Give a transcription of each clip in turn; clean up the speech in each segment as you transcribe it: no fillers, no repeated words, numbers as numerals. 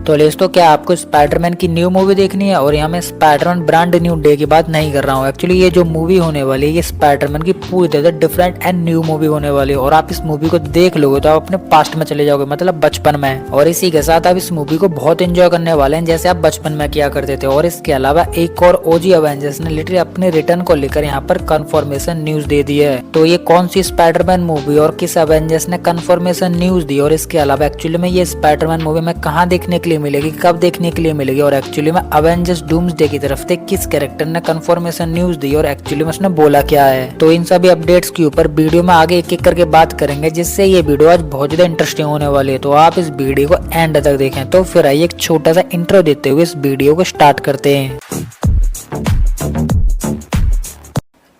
तो दोस्तों, क्या आपको स्पाइडरमैन की न्यू मूवी देखनी है? और यहाँ मैं स्पाइडरमैन ब्रांड न्यू डे की बात नहीं कर रहा हूँ। एक्चुअली ये जो मूवी होने वाली है ये स्पाइडरमैन की पूरी तरह से डिफरेंट एंड न्यू मूवी होने वाली है। और आप इस मूवी को देख लोगे तो आप अपने पास्ट में चले जाओगे, मतलब बचपन में। और इसी के साथ आप इस मूवी को बहुत एंजॉय करने वाले हैं जैसे आप बचपन में किया करते थे। और इसके अलावा एक और ओजी एवेंजर्स ने लिटरली अपने रिटर्न को लेकर यहाँ पर कंफर्मेशन न्यूज दे दी है। तो ये कौन सी स्पाइडरमैन मूवी और किस एवेंजर्स ने कंफर्मेशन न्यूज दी, और इसके अलावा एक्चुअली में ये स्पाइडरमैन मूवी में कहाँ देखने के लिए मिलेगी, कब देखने के लिए मिलेगी, और एक्चुअली में अवेंजर्स डूम्सडे की तरफ से किस कैरेक्टर ने कंफर्मेशन न्यूज दी और एक्चुअली में उसने बोला क्या है। तो इन सभी अपडेट्स के ऊपर वीडियो में आगे एक एक करके बात करेंगे, जिससे ये वीडियो आज बहुत ज्यादा इंटरेस्टिंग होने वाली है। तो आप इस वीडियो को एंड तक देखें। तो फिर आइए एक छोटा सा इंट्रो देते हुए इस वीडियो को स्टार्ट करते हैं।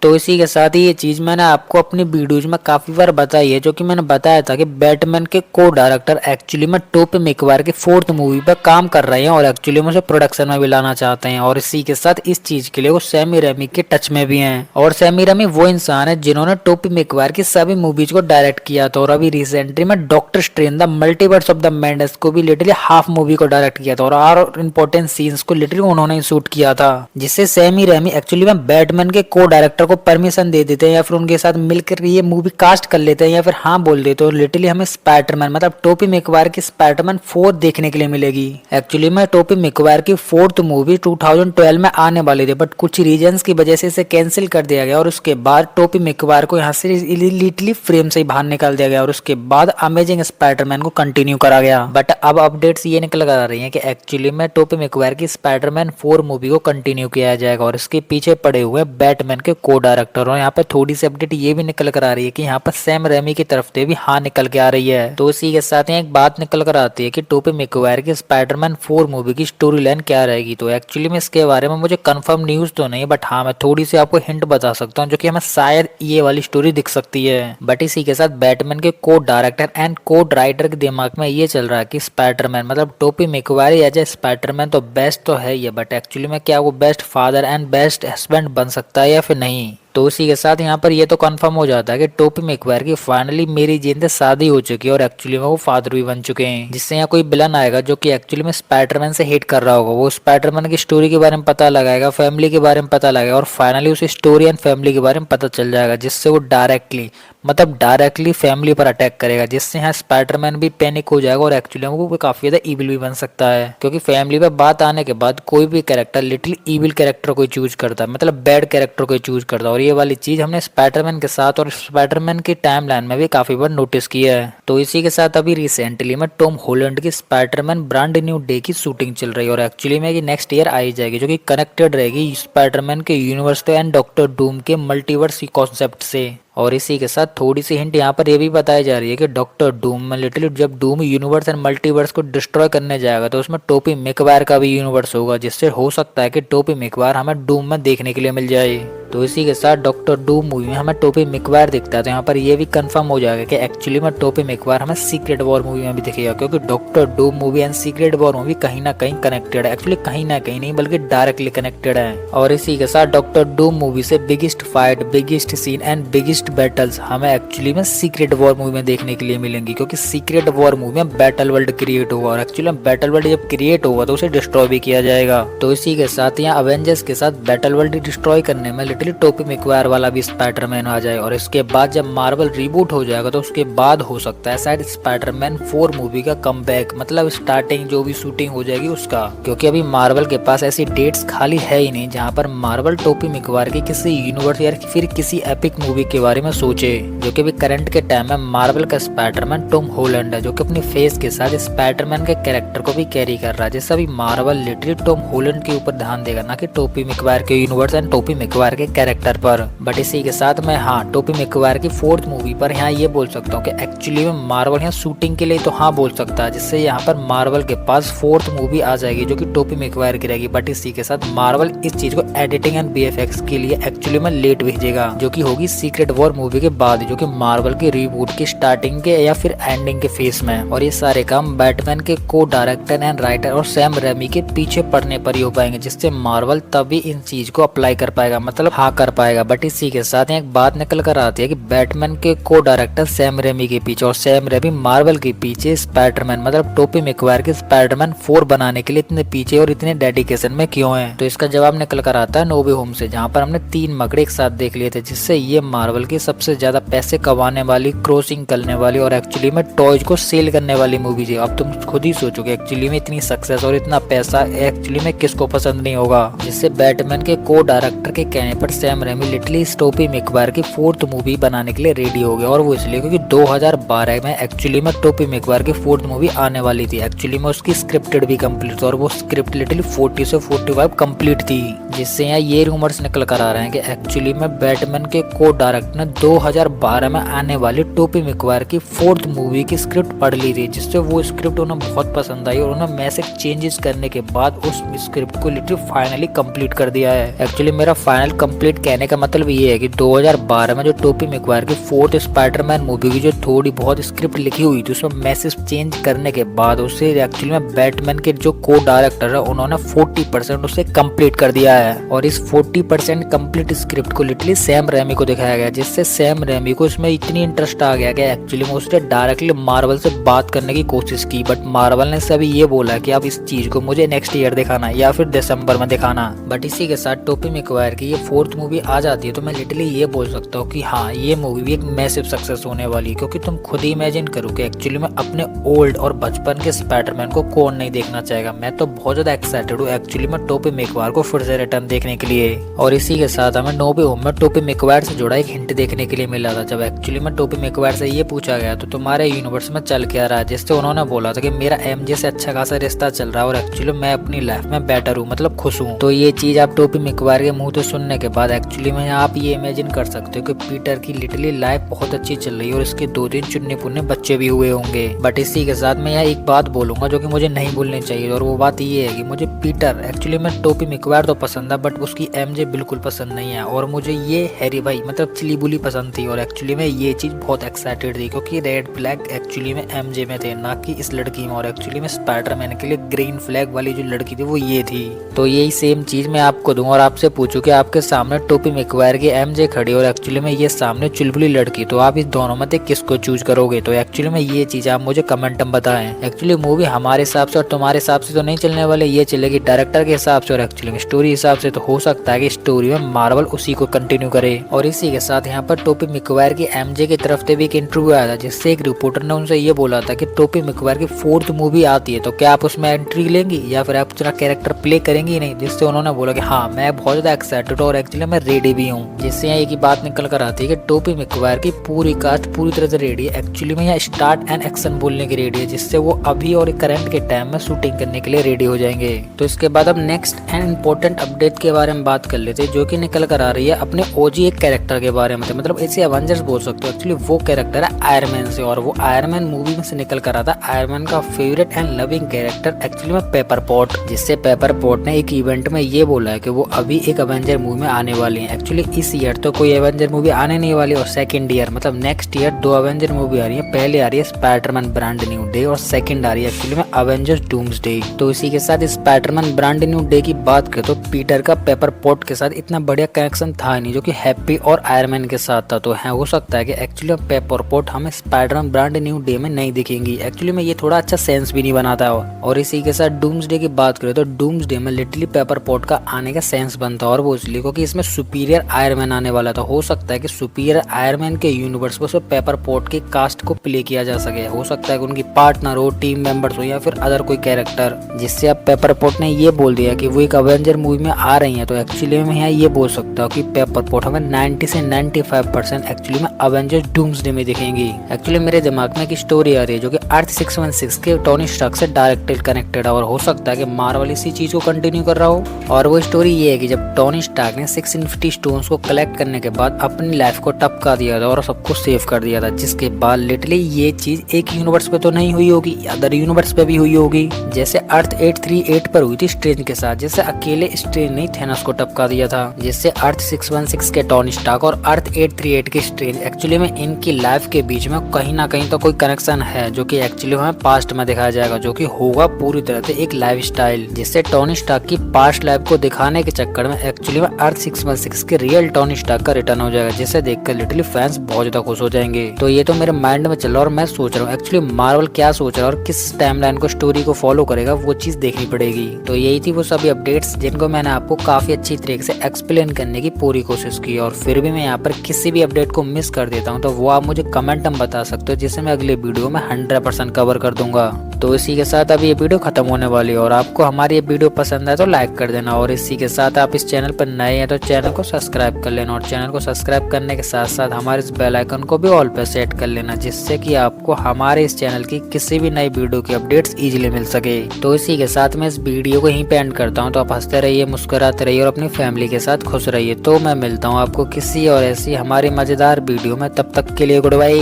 तो इसी के साथ ही ये चीज मैंने आपको अपनी वीडियोज में काफी बार बताई है, जो कि मैंने बताया था कि बैटमैन के को डायरेक्टर एक्चुअली में टोबी मैगवायर की 4th मूवी पर काम कर रहे हैं और एक्चुअली में उसे प्रोडक्शन में भी लाना चाहते हैं। और इसी के साथ इस चीज के लिए वो सैमी रेमी के टच में भी हैं। और सैमी रेमी वो इंसान है जिन्होंने टोबी मैगवायर की सभी मूवीज को डायरेक्ट किया था। और अभी रिसेंटली में doctor strange the multiverse of the madness को भी लिटरली हाफ मूवी को डायरेक्ट किया था और इंपॉर्टेंट सीन्स को लिटरली उन्होंने शूट किया था, जिससे सैमी रेमी एक्चुअली में बैटमैन के को डायरेक्टर को परमिशन दे देते हैं या फिर उनके साथ मिलकर ये मूवी कास्ट कर लेते हैं या फिर हाँ बोल देते हैं। और लिटरली हमें स्पाइडरमैन मतलब टोबी मैगवायर की स्पाइडरमैन 4 देखने के लिए मिलेगी। एक्चुअली में टोबी मैगवायर की 4th मूवी 2012 में आने वाली थी, बट कुछ रीजंस की वजह से इसे कैंसिल कर दिया गया और उसके बाद टोबी मैगवायर को यहाँ से लिटरली फ्रेम से ही बाहर निकाल दिया गया और उसके बाद अमेजिंग स्पाइडरमैन को कंटिन्यू करा गया। बट अब अपडेट्स ये निकल कर आ रही है कि एक्चुअली में टोबी मैगवायर की स्पाइडरमैन 4 मूवी को कंटिन्यू किया जाएगा और इसके पीछे पड़े हुए बैटमैन के को डायरेक्टर। और यहाँ पे थोड़ी सी अपडेट ये भी निकल कर आ रही है कि यहाँ पर सैम रेमी की तरफ से भी हाँ निकल के आ रही है। तो इसी के साथ ही एक बात निकल कर आती है कि टोबी मैगवायर की स्पाइडरमैन 4 मूवी की स्टोरी लाइन क्या रहेगी। तो एक्चुअली में इसके बारे में मुझे कंफर्म न्यूज तो नहीं, बट हाँ मैं थोड़ी सी आपको हिंट बता सकता हूँ, जो कि हमें शायद ये वाली स्टोरी दिख सकती है। बट इसी के साथ बैटमैन के को डायरेक्टर एंड को राइटर के दिमाग में ये चल रहा है कि स्पाइडरमैन मतलब Tobey Maguire as a Spider Man तो बेस्ट तो है ही है, बट एक्चुअली में क्या वो best father and best husband बन सकता है या फिर नहीं। तो इसी के साथ यहाँ पर ये तो कंफर्म हो जाता है कि टोबी मैगवायर की फाइनली मेरी जेन से शादी हो चुकी है और एक्चुअली में वो फादर भी बन चुके हैं, जिससे यहाँ कोई विलन आएगा जो कि एक्चुअली में स्पाइडरमैन से हेट कर रहा होगा। वो स्पाइडरमैन की स्टोरी के बारे में पता लगाएगा, फैमिली के बारे में पता लगाएगा और फाइनली उस स्टोरी एंड फैमिली के बारे में पता चल जाएगा, जिससे वो डायरेक्टली फैमिली पर अटैक करेगा, जिससे यहाँ स्पाइडरमैन भी पैनिक हो जाएगा और एक्चुअली वो काफी ज्यादा इविल भी बन सकता है। क्योंकि फैमिली पर बात आने के बाद कोई भी कैरेक्टर लिटरली इविल कैरेक्टर को चूज करता है, मतलब बैड कैरेक्टर को चूज करता है। और ये वाली चीज हमने स्पाइडरमैन के साथ और स्पाइडरमैन की टाइमलाइन में भी काफी बार नोटिस किया है। तो इसी के साथ अभी रिसेंटली में टॉम हॉलैंड की स्पाइडरमैन ब्रांड न्यू डे की शूटिंग चल रही है और एक्चुअली में ये नेक्स्ट ईयर आई जाएगी, जो कि कनेक्टेड रहेगी स्पाइडरमैन के यूनिवर्स एंड डॉक्टर डूम के मल्टीवर्स कॉन्सेप्ट से। और इसी के साथ थोड़ी सी हिंट यहाँ पर ये भी बताई जा रही है कि डॉक्टर डूम में लिटरली जब डूम यूनिवर्स एंड मल्टीवर्स को डिस्ट्रॉय करने जाएगा तो उसमें टोबी मैगवायर का भी यूनिवर्स होगा, जिससे हो सकता है कि टोबी मैगवायर हमें डूम में देखने के लिए मिल जाए। तो इसी के साथ डॉक्टर डूम मूवी में हमें टोबी मैगवायर दिखता है, तो यहाँ पर ये भी कंफर्म हो जाएगा कि एक्चुअली में टोबी मैगवायर हमें सीक्रेट वॉर मूवी में भी दिखेगा, क्योंकि doctor Doom movie and secret War movie कहीं ना कहीं कनेक्टेड है। एक्चुअली कहीं ना कहीं नहीं बल्कि डायरेक्टली कनेक्टेड है। और इसी के साथ डॉक्टर डूम मूवी से biggest fight, biggest scene and biggest battles हमें एक्चुअली में सीक्रेट वॉर मूवी में देखने के लिए मिलेंगी, क्योंकि सीक्रेट वॉर मूवी में बैटल वर्ल्ड क्रिएट होगा और एक्चुअली में बैटल वर्ल्ड जब क्रिएट होगा तो उसे डिस्ट्रॉय भी किया जाएगा। तो इसी के साथ यहाँ अवेंजर्स के साथ बैटल वर्ल्ड डिस्ट्रॉय करने में लिटरली टोबी मैगवायर वाला भी स्पाइडरमैन आ जाए। और इसके बाद जब मार्वल रिबूट हो जाएगा तो उसके बाद हो सकता है शायद स्पाइडरमैन 4 मूवी का कमबैक, मतलब स्टार्टिंग जो भी शूटिंग हो जाएगी उसका, क्योंकि अभी मार्वल के पास ऐसी डेट्स खाली है ही नहीं जहाँ पर मार्वल टोबी मैगवायर की किसी यूनिवर्स या फिर किसी एपिक मूवी के बारे में सोचे। जो कि भी करंट के टाइम में मार्वल का स्पाइडरमैन टॉम हॉलैंड है, जो कि अपनी फेस के साथ स्पाइडरमैन के कैरेक्टर को भी कैरी कर रहा है, जैसे अभी मार्वल लिटरली टॉम हॉलैंड के ऊपर ध्यान देगा, ना कि टोबी मैगवायर के यूनिवर्स एंड टोबी मैगवायर के कैरेक्टर पर। बट इसी के साथ मैं हाँ टोबी मैगवायर की 4th मूवी पर यहाँ ये बोल सकता हूँ कि एक्चुअली में मार्वल यहाँ शूटिंग के लिए तो हाँ बोल सकता है, जिससे यहाँ पर मार्वल के पास 4th मूवी आ जाएगी जो कि टोबी मैगवायर की रहेगी। बट इसी के साथ मार्वल इस चीज को एडिटिंग एंड VFX के लिए एक्चुअली में लेट भेजेगा, जो कि होगी सीक्रेट वॉर मूवी के बाद, जो कि मार्वल की रीबूट की स्टार्टिंग के या फिर एंडिंग के फेस में। और ये सारे काम बैटमैन के को डायरेक्टर एंड राइटर और सैम रेमी के पीछे पड़ने पर ही हो पाएंगे, जिससे मार्वल तभी इन चीज को अप्लाई कर पाएगा, मतलब हाँ कर पाएगा। बट इसी के साथ एक बात निकल कर आती है कि बैटमैन के को डायरेक्टर सैम रेमी के पीछे और सैम रेमी मार्वल के पीछे स्पाइडरमैन मतलब टोबी मैगवायर के स्पाइडरमैन 4 बनाने के लिए इतने पीछे और इतने डेडिकेशन में क्यों है। तो इसका जवाब निकल कर आता है नो वे होम से, जहाँ पर हमने 3 मकड़े एक साथ देख लिए थे, जिससे ये मार्वल की सबसे ज्यादा पैसे कमाने वाली, क्रॉसिंग करने वाली और एक्चुअली में टॉयज को सेल करने वाली मूवी थी। अब तुम खुद ही सोचो कि एक्चुअली में इतनी सक्सेस और इतना पैसा एक्चुअली में किसको पसंद नहीं होगा। जिससे बैटमैन के को डायरेक्टर के कहने पर Sam Raimi literally Tobey Maguire की 4th मूवी बनाने के लिए रेडी हो गया। और वो इसलिए क्योंकि 2012 में एक्चुअली में टोबी मैगवायर की 4th मूवी आने वाली थी। एक्चुअली में उसकी स्क्रिप्टेड भी कंप्लीट थी और वो स्क्रिप्ट लिटरली 40 से 45 कंप्लीट थी। जिससे यहाँ ये रूमर्स निकल कर आ रहे हैं कि एक्चुअली में बैटमैन के को डायरेक्टर ने 2012 में आने वाली टोबी मैगवायर की 4th मूवी की स्क्रिप्ट पढ़ ली थी, जिससे वो स्क्रिप्ट उन्हें बहुत पसंद आई और उन्होंने मैसेज चेंजेस करने के बाद उस स्क्रिप्ट को लिटरली फाइनली कंप्लीट कर दिया है। एक्चुअली मेरा फाइनल कंप्लीट कहने का मतलब ये है कि 2012 में जो टोबी मैगवायर की 4th स्पाइडरमैन मूवी की जो थोड़ी बहुत स्क्रिप्ट लिखी हुई थी, उसमें मैसेज चेंज करने के बाद उसे एक्चुअली में बैटमैन के जो को डायरेक्टर है उन्होंने 40% उसे कंप्लीट कर दिया है। और इस 40% कंप्लीट स्क्रिप्ट को लिटरली सैम रेमी को दिखाया गया, जिससे सैम रेमी को इसमें इतनी इंटरेस्ट आ गया कि एक्चुअली में उसने डायरेक्टली मार्वल से बात करने की कोशिश की। बट मार्वल ने सभी ये बोला कि आप इस चीज को मुझे नेक्स्ट ईयर दिखाना या फिर दिसंबर में दिखाना। बट इसी के साथ टोबी मैगवायर की ये 4th मूवी आ जाती है तो मैं लिटरली ये बोल सकता हूँ कि हाँ ये मूवी भी एक मैसिव सक्सेस होने वाली है। क्योंकि तुम खुद ही इमेजिन करो कि एक्चुअली में अपने ओल्ड और बचपन के स्पाइडरमैन को कौन नहीं देखना चाहेगा। मैं तो बहुत ज्यादा एक्साइटेड हूँ एक्चुअली में टोबी मैगवायर को फिर से रिटर्न देखने के लिए। और इसी के साथ हमें नो वे होम में टोबी मैगवायर से जुड़ा एक हिंट देखने के लिए मिला था। जब एक्चुअली में टोबी मैगवायर से ये पूछा गया तो तुम्हारे यूनिवर्स में चल क्या रहा है, जिससे उन्होंने बोला था कि मेरा एमजे से अच्छा खासा रिश्ता चल रहा है और एक्चुअली मैं अपनी लाइफ में बेटर हूँ, मतलब खुश हूँ। तो ये चीज आप टोबी मैगवायर के मुंह से सुनने के बाद एक्चुअली में आप ये इमेजिन कर सकते हो कि पीटर की लिटरली लाइफ बहुत अच्छी चल रही है और इसके 2-3 चुन्ने पुन्ने बच्चे भी हुए होंगे। बट इसी के साथ मैं यहाँ एक बात बोलूंगा जो कि मुझे नहीं भूलनी चाहिए और वो बात ये है कि मुझे पीटर एक्चुअली में टोबी मैगवायर तो पसंद है बट उसकी एमजे बिल्कुल पसंद नहीं है। और मुझे ये हैरी भाई मतलब चिली बुली पसंद थी और एक्चुअली में ये चीज बहुत एक्साइटेड थी क्योंकि रेड फ्लैग एक्चुअली में एमजे में थे, ना कि इस लड़की में। और एक्चुअली में स्पाइडरमैन के लिए ग्रीन फ्लैग वाली जो लड़की थी वो ये थी। तो यही सेम चीज मैं आपको दूं और आपसे पूछूं कि आपके सामने टोबी मैगवायर की एमजे खड़ी और एक्चुअली में ये सामने चुलबुली लड़की, तो आप इस दोनों में से किसको चूज करोगे? तो एक्चुअली में ये चीज आप मुझे कमेंट में बताएं। एक्चुअली मूवी हमारे हिसाब से और तुम्हारे हिसाब से तो नहीं चलने वाले, ये चलेगी डायरेक्टर के हिसाब से और एक्चुअली में स्टोरी हिसाब से। तो हो सकता है कि स्टोरी में मार्वल उसी को कंटिन्यू करे। और इसी के साथ यहाँ पर टोबी मैगवायर की एमजे की तरफ से भी एक इंटरव्यू आया था जिससे एक रिपोर्टर ने उनसे ये बोला था कि टोबी मैगवायर की 4th मूवी आती है तो क्या आप उसमें एंट्री लेंगी या फिर आप अपना कैरेक्टर प्ले करेंगी नहीं? जिससे उन्होंने बोला कि हाँ मैं बहुत ज्यादा एक्साइटेड हूँ और एक्चुअली मैं रेडी भी हूँ। जिससे यहाँ एक ही बात निकल कर आती है कि टोबी मैगवायर की पूरी कास्ट पूरी तरह से रेडी है। एक्चुअली में यहाँ स्टार्ट एंड एक्शन बोलने की रेडी है, जिससे वो अभी और करंट के टाइम में शूटिंग करने के लिए रेडी हो जाएंगे। तो इसके बाद अब नेक्स्ट एंड इम्पोर्टेंट अपडेट के बारे में बात कर लेते हैं जो कि निकल कर आ रही है अपने ओजी एक कैरेक्टर के बारे में। मतलब ऐसे एवेंजर्स बोल सकते हो, एक्चुअली वो कैरेक्टर है आयरन मैन से और वो आयरन मैन मूवी में से निकल कर आता है आयरन मैन का favourite and loving character actually में पेपर पॉट। जिससे पेपर पॉट ने एक इवेंट में ये बोला है कि वो अभी एक एवेंजर मूवी में आने वाली है। एक्चुअली इस ईयर तो कोई एवेंजर मूवी आने नहीं वाली और सेकंड ईयर मतलब नेक्स्ट ईयर 2 एवेंजर मूवी आ रही है। पहले आ रही है स्पाइडरमैन ब्रांड न्यू डे और सेकंड आ रही है एक्चुअली में अवेंजर्स डूम्सडे। तो इसी के साथ स्पाइडरमैन ब्रांड न्यू डे की बात करें तो पीटर का पेपर पॉट के साथ इतना बढ़िया कनेक्शन था नहीं जो कि हैप्पी और आयरन मैन के साथ था। तो है हो सकता है कि एक्चुअली पेपर पॉट हमें स्पाइडरमैन ब्रांड न्यू डे में नहीं दिखेंगी। एक्चुअली में ये थोड़ा अच्छा सेंस भी नहीं बनाता है। और इसी के साथ डूम्सडे की बात करें तो डूम्सडे में लिटरली पेपर पॉट का आने का सेंस बनता है और वो इसलिए क्योंकि इसमें सुपीरियर आयरन मैन आने वाला था। हो सकता है कि सुपीरियर आयरन मैन के यूनिवर्स में पेपर पॉट के कास्ट को प्ले किया जा सके। हो सकता है कि उनकी पार्टनर हो, टीम मेंबर्स हो या फिर अदर कोई कैरेक्टर। जिससे अब पेपर पॉट ने ये बोल दिया कि वो एक एवेंजर मूवी में आ रही है। तो एक्चुअली में यहाँ ये बोल सकता हूँ कि पेपर पॉट हमें 90 से 95% एक्चुअली में अवेंजर्स डूम्सडे में दिखेंगी। एक्चुअली मेरे दिमाग में एक स्टोरी आ रही है जो कि अर्थ 616 के टोनी स्टार्क से डायरेक्टली कनेक्टेड है और हो सकता है कि मार्वल इसी चीज को कंटिन्यू कर रहा हो। और वो स्टोरी ये है कि जब टोनी स्टार्क ने 6 इन्फिनिटी स्टोन्स को कलेक्ट करने के बाद अपनी लाइफ को टपका दिया था और सबको सेव कर दिया था, जिसके बाद लिटरली ये चीज एक यूनिवर्स पे तो नहीं हुई होगी, अदर यूनिवर्स पे भी हुई होगी। जैसे अर्थ 838 पर हुई थी स्ट्रेंज के साथ, जैसे अकेले स्ट्रेंज ने थेनोस को टपका दिया था। जिससे अर्थ 616 के टोनी स्टार्क और अर्थ 838 की स्ट्रेंज एक्चुअली में इनकी लाइफ के बीच में कहीं ना कहीं तो कोई कनेक्शन है, जो कि एक्चुअली में पास्ट में दिखाया जाएगा, जो कि होगा पूरी तरह से एक लाइफ स्टाइल, जिससे टोनी स्टार्क की पास्ट लाइफ को दिखाने के चक्कर में एक्चुअली में अर्थ 616 के रियल टोनी स्टार्क का रिटर्न हो जाएगा, जिसे देखकर लिटरली फैंस बहुत ज्यादा खुश हो जाएंगे। तो ये तो मेरे माइंड में चल रहा है और मैं सोच रहा हूँ एक्चुअली मार्वल क्या सोच रहा है और किस टाइमलाइन को स्टोरी को फॉलो करेगा, वो चीज देखनी पड़ेगी। तो यही थी वो सभी अपडेट्स जिनको मैंने आपको काफी अच्छी तरीके से एक्सप्लेन करने की पूरी कोशिश की, और फिर भी मैं यहाँ पर किसी भी अपडेट को मिस कर देता हूँ तो वो आप मुझे कमेंट में बता सकते हो, जिसे मैं अगले वीडियो में 100% कवर कर दूंगा। तो इसी के साथ अब ये वीडियो खत्म होने वाली है, और आपको हमारी ये वीडियो पसंद है तो लाइक कर देना, और इसी के साथ आप इस चैनल पर नए हैं तो चैनल को सब्सक्राइब कर लेना, और चैनल को सब्सक्राइब करने के साथ साथ हमारे इस बेल आइकन को भी ऑल पे सेट कर लेना, जिससे कि आपको हमारे इस चैनल की किसी भी नई वीडियो की अपडेट्स इजीली मिल सके। तो इसी के साथ मैं इस वीडियो को यहीं पे एंड करता हूँ। तो आप हंसते रहिए, मुस्कुराते रहिए और अपनी फैमिली के साथ खुश रहिए। तो मैं मिलता हूँ आपको किसी और ऐसी हमारी मजेदार वीडियो में, तब तक के लिए गुड बाय।